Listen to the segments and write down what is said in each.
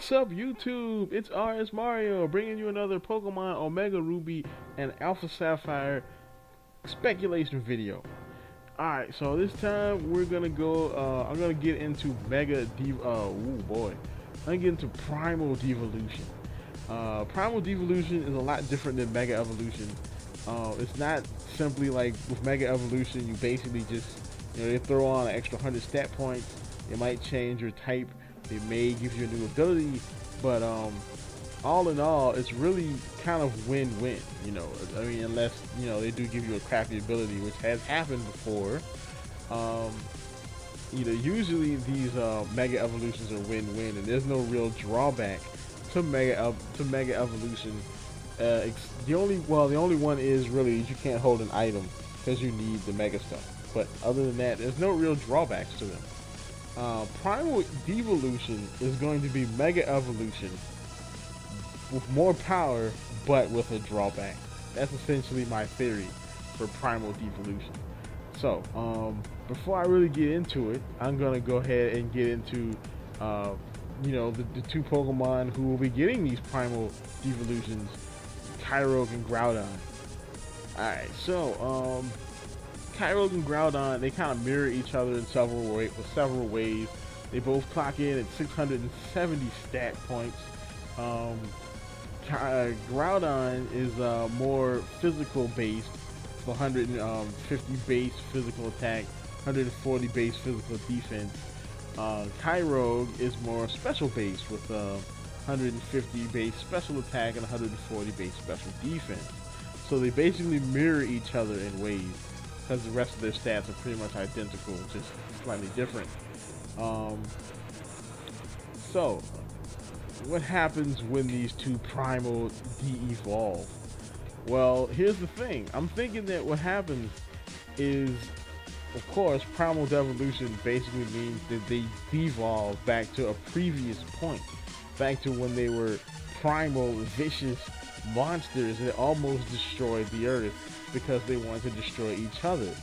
What's up YouTube? It's RS Mario bringing you another Pokemon Omega Ruby and Alpha Sapphire speculation video. Alright, so this time we're gonna go, I'm gonna get into I'm gonna get into Primal Devolution. Primal Devolution is a lot different than Mega Evolution. It's not simply like with Mega Evolution, you basically just, they throw on an extra 100 stat points. It might change your type. It may give you a new ability, but all in all, it's really kind of win-win. I mean, unless they do give you a crappy ability, which has happened before. Usually these Mega Evolutions are win-win, and there's no real drawback to Mega Evolution. The only one is really you can't hold an item because you need the Mega stuff. But other than that, there's no real drawbacks to them. Primal Devolution is going to be Mega Evolution with more power, but with a drawback. That's essentially my theory for Primal Devolution. So, before I really get into it, I'm gonna go ahead and get into, the two Pokemon who will be getting these Primal Devolutions, Kyogre and Groudon. Alright, so, Kyogre and Groudon, they kind of mirror each other in several ways. They both clock in at 670 stat points. Groudon is more physical based, 150 base physical attack, 140 base physical defense. Kyogre is more special based with 150 base special attack and 140 base special defense. So they basically mirror each other in ways, because the rest of their stats are pretty much identical, just slightly different. So, what happens when these two Primal de-evolve? Well, here's the thing. I'm thinking that what happens is, of course, Primal Devolution basically means that they devolve back to a previous point, back to when they were primal, vicious monsters that almost destroyed the Earth because they wanted to destroy each other.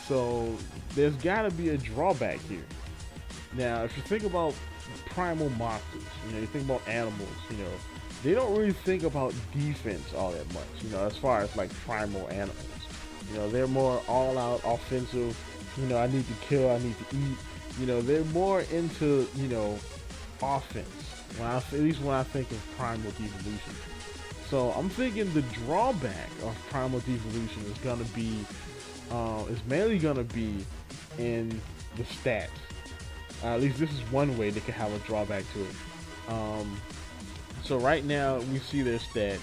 So there's got to be a drawback here. Now, if you think about primal monsters, you think about animals, they don't really think about defense all that much, as far as like primal animals. They're more all-out offensive. I need to kill, I need to eat. They're more into, offense. At least when I think of Primal Devolution. So I'm thinking the drawback of Primal Devolution is gonna be, is mainly gonna be in the stats. At least this is one way they could have a drawback to it. So right now we see their stats.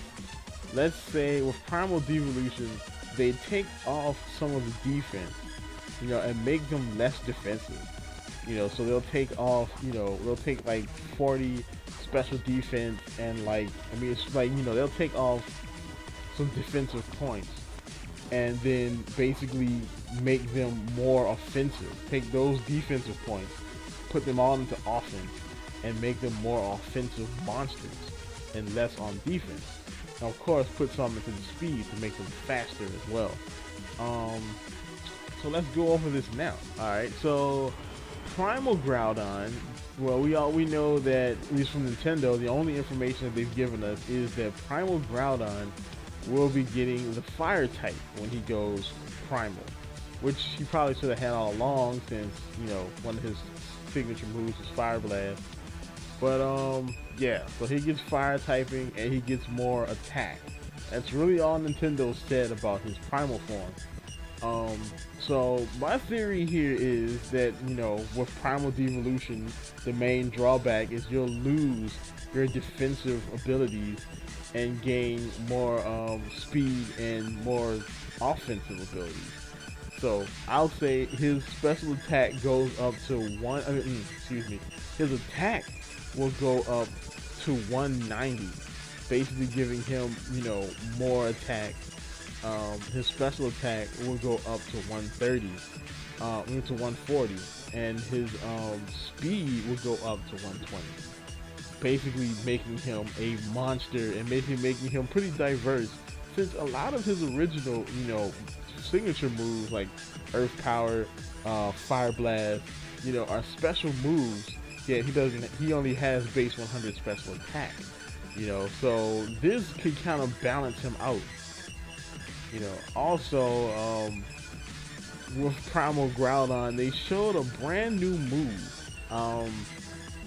Let's say with Primal Devolution, they take off some of the defense, and make them less defensive. So they'll take off, they'll take like 40 special defense and they'll take off some defensive points and then basically make them more offensive. Take those defensive points, put them all into offense, and make them more offensive monsters and less on defense. And of course, put some into the speed to make them faster as well. So let's go over this now. Alright, so Primal Groudon, well, we know that, at least from Nintendo, the only information that they've given us is that Primal Groudon will be getting the fire type when he goes primal, which he probably should have had all along, since one of his signature moves is Fire Blast. But yeah, so he gets fire typing and he gets more attack. That's really all Nintendo said about his primal form. So my theory here is that, with Primal Devolution, the main drawback is you'll lose your defensive abilities and gain more speed and more offensive abilities. So I'll say his special attack goes up to his attack will go up to 190, basically giving him, more attack. His special attack will go up to 130, to 140, and his speed will go up to 120. Basically making him a monster and making him pretty diverse, since a lot of his original, signature moves like Earth Power, Fire Blast, are special moves yet he only has base 100 special attack. You know, so this could kind of balance him out. You know, also with Primal Groudon, they showed a brand new move.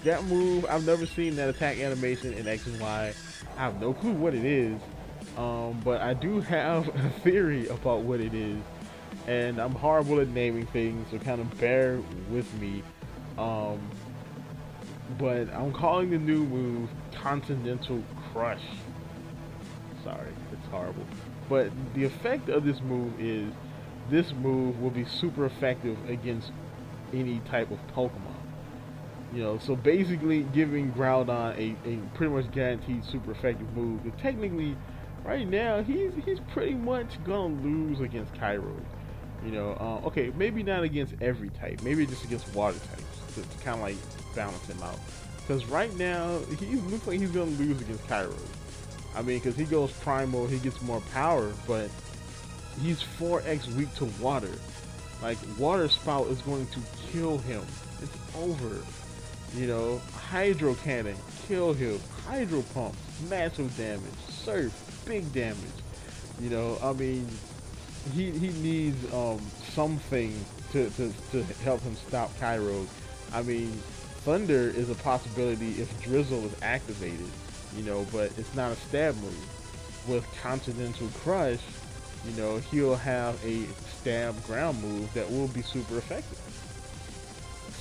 That move, I've never seen that attack animation in X and Y. I have no clue what it is, but I do have a theory about what it is, and I'm horrible at naming things, so kind of bear with me. But I'm calling the new move Continental Crush. Sorry, it's horrible. But the effect of this move is, this move will be super effective against any type of Pokemon. You know, so basically giving Groudon a pretty much guaranteed super effective move. But technically, right now, he's pretty much gonna lose against Kyogre. You know, okay, maybe not against every type. Maybe just against water types to kind of like balance him out. Because right now, he looks like he's gonna lose against Kyogre. I mean, because he goes primal, he gets more power, but he's 4x weak to water. Like, Water Spout is going to kill him. It's over. You know, Hydro Cannon, kill him. Hydro Pump, massive damage. Surf, big damage. You know, I mean, he needs something to help him stop Kyogre. I mean, Thunder is a possibility if Drizzle is activated, you know, but it's not a stab move. With Continental Crush, you know, he'll have a stab ground move that will be super effective.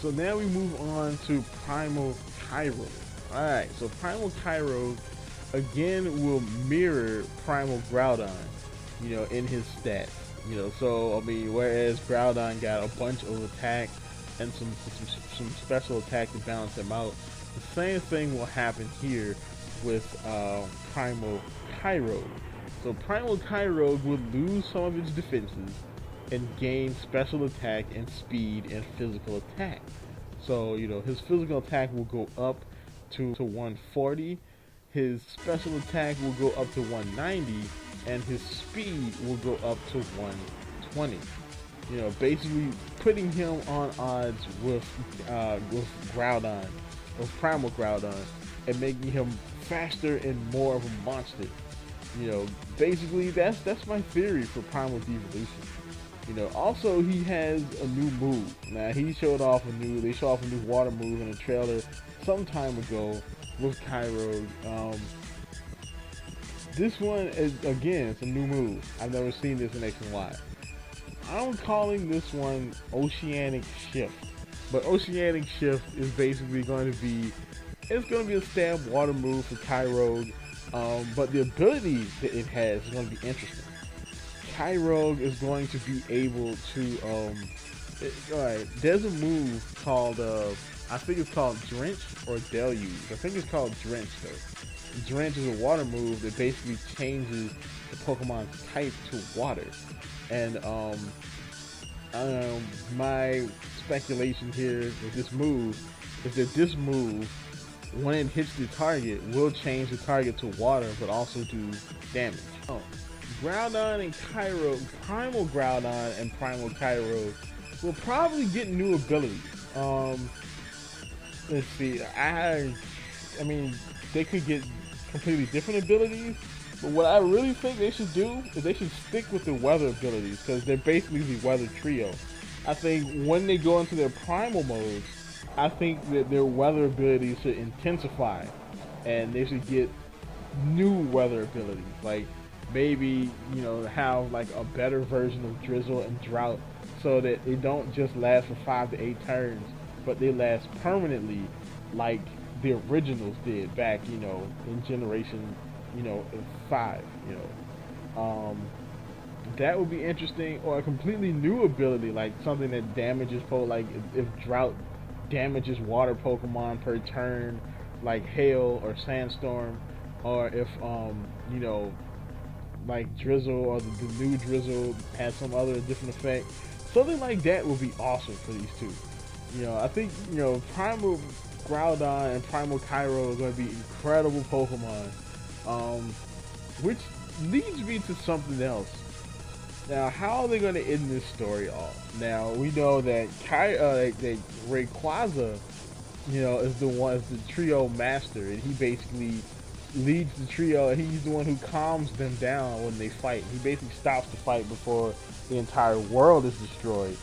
So now we move on to Primal Kyogre. Alright, so Primal Kyogre again will mirror Primal Groudon, you know, in his stats. You know, so I mean, whereas Groudon got a bunch of attack and some special attack to balance him out, the same thing will happen here with Primal Kyogre. So Primal Kyogre will lose some of its defenses and gain special attack and speed and physical attack. So, you know, his physical attack will go up to 140, his special attack will go up to 190, and his speed will go up to 120. You know, basically putting him on odds with Groudon, with Primal Groudon, and making him faster and more of a monster. You know, basically that's my theory for Primal Devolution. You know, also he has a new move. Now they showed off a new water move in a trailer some time ago with Kyogre. This one is, again, it's a new move. I've never seen this in X and Y. I'm calling this one Oceanic Shift. But Oceanic Shift is basically going to be, it's going to be a stab water move for Kyogre. But the ability that it has is going to be interesting. Kyogre is going to be able to, alright, there's a move called, I think it's called Drench or Deluge. I think it's called Drench though. Drench is a water move that basically changes the Pokemon's type to water. And, my speculation here with this move is that this move, when it hits the target, will change the target to water, but also do damage. Groudon and Kyogre, Primal Groudon and Primal Kyogre will probably get new abilities. Let's see, I mean, they could get completely different abilities, but what I really think they should do is they should stick with the weather abilities, because they're basically the weather trio. I think when they go into their primal modes, I think that their weather abilities should intensify, and they should get new weather abilities, like maybe, you know, have like a better version of Drizzle and Drought, so that they don't just last for 5 to 8 turns, but they last permanently, like the originals did back, you know, in generation, you know, 5, you know. That would be interesting, or a completely new ability, like something that damages like if Drought damages water Pokemon per turn, like Hail or Sandstorm, or if you know, like Drizzle or the new Drizzle has some other different effect. Something like that would be awesome for these two. You know, I think, you know, Primal Groudon and Primal Kyogre are going to be incredible Pokemon, which leads me to something else. Now, how are they going to end this story off? Now, we know that Rayquaza is the trio master, and he basically leads the trio, and he's the one who calms them down when they fight. He basically stops the fight before the entire world is destroyed.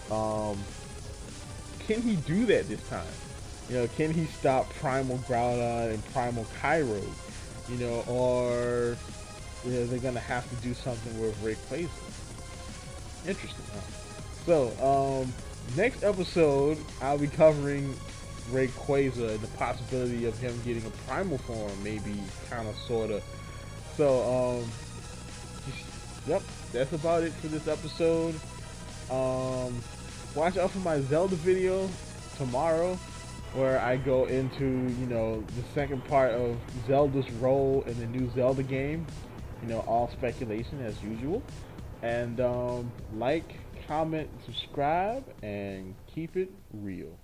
Can he do that this time? Can he stop Primal Groudon and Primal Kyogre? Or they're gonna have to do something with Rayquaza. Interesting, huh? So, next episode, I'll be covering Rayquaza and the possibility of him getting a primal form, maybe, kind of, sort of. So, yep, that's about it for this episode. Watch out for my Zelda video tomorrow, where I go into, the second part of Zelda's role in the new Zelda game. All speculation as usual. And like, comment, subscribe, and keep it real.